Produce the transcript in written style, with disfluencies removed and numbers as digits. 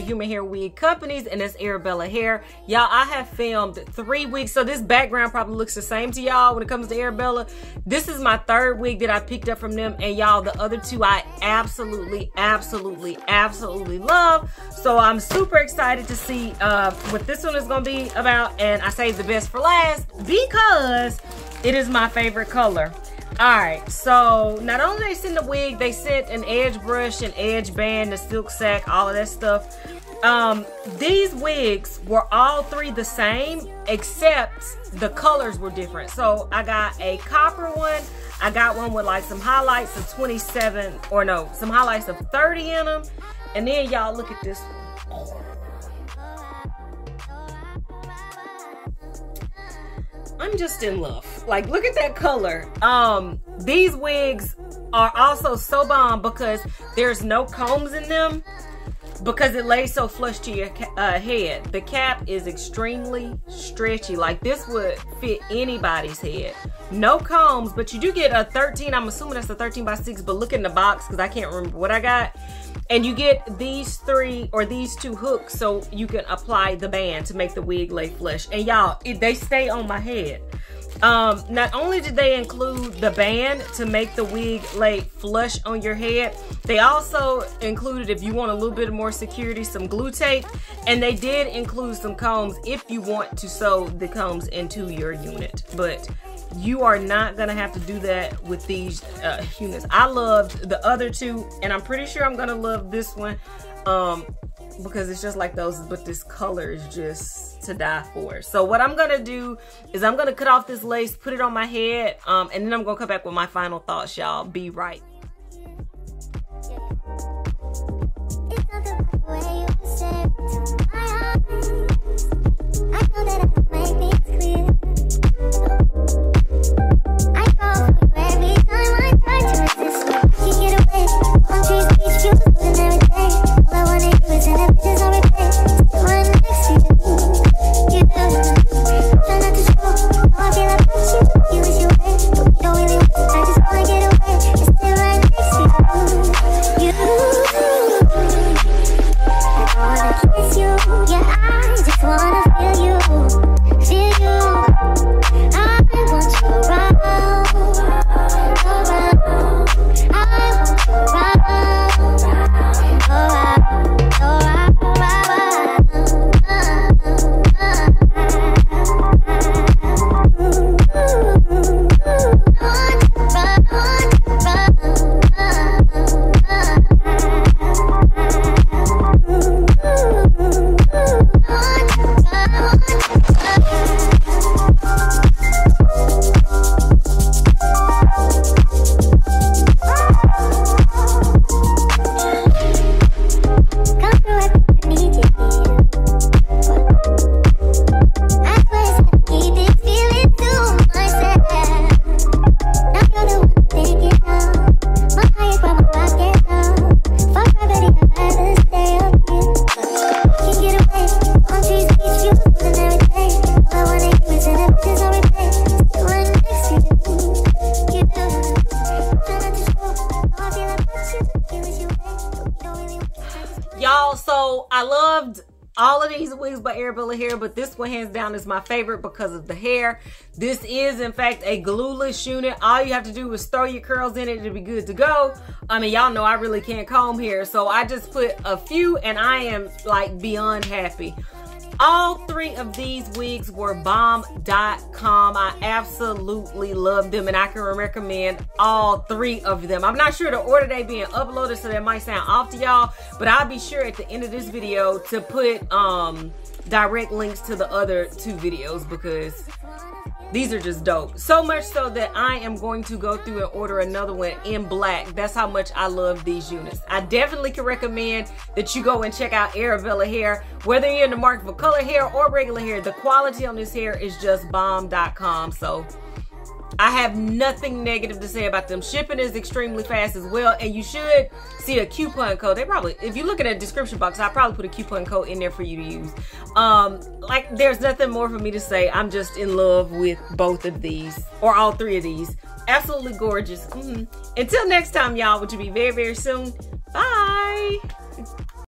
human hair wig companies, and it's Arabella hair. Y'all, I have filmed 3 weeks, so this background probably looks the same to y'all when it comes to Arabella. This is my 3rd wig that I picked up from them, and y'all, the other 2 I absolutely love. So I'm super excited to see what this one is gonna be about, and I saved the best for last because it is my favorite color. Alright, so not only they sent the wig, they sent an edge brush, an edge band, a silk sack, all of that stuff. These wigs were all 3 the same, except the colors were different. So I got a copper one, I got one with like some highlights of 27, or no, some highlights of 30 in them. And then y'all look at this one. I'm just in love. Like, look at that color. These wigs are also so bomb because there's no combs in them, because it lays so flush to your head. The cap is extremely stretchy. Like, this would fit anybody's head. No combs, but you do get a 13. I'm assuming that's a 13 by 6, but look in the box because I can't remember what I got. And you get these 3 or these 2 hooks so you can apply the band to make the wig lay flush. And y'all, they stay on my head. Not only did they include the band to make the wig lay flush on your head, they also included, if you want a little bit more security, some glue tape. And they did include some combs if you want to sew the combs into your unit. But you are not gonna have to do that with these units. I loved the other 2, and I'm pretty sure I'm gonna love this one because it's just like those, but this color is just to die for. So what I'm gonna do is I'm gonna cut off this lace, put it on my head, and then I'm gonna come back with my final thoughts, y'all. Be right. Y'all, so I loved all of these wigs by Arabella hair, but this one hands down is my favorite because of the hair. This is in fact a glueless unit. All you have to do is throw your curls in it to be good to go. I mean, y'all know I really can't comb hair, so I just put a few and I am like beyond happy. All 3 of these wigs were bomb.com. I absolutely love them, and I can recommend all 3 of them. I'm not sure the order they being uploaded, so that might sound off to y'all, but I'll be sure at the end of this video to put direct links to the other 2 videos because these are just dope. So much so that I am going to go through and order another one in black. That's how much I love these units. I definitely can recommend that you go and check out Arabella hair. Whether you're in the market for color hair or regular hair, the quality on this hair is just bomb.com. So I have nothing negative to say about them. Shipping is extremely fast as well, and you should see a coupon code. They probably, if you look at the description box, I'll probably put a coupon code in there for you to use. Like, there's nothing more for me to say. I'm just in love with both of these, or all three of these. Absolutely gorgeous. Until next time, y'all, which will be very, very soon. Bye.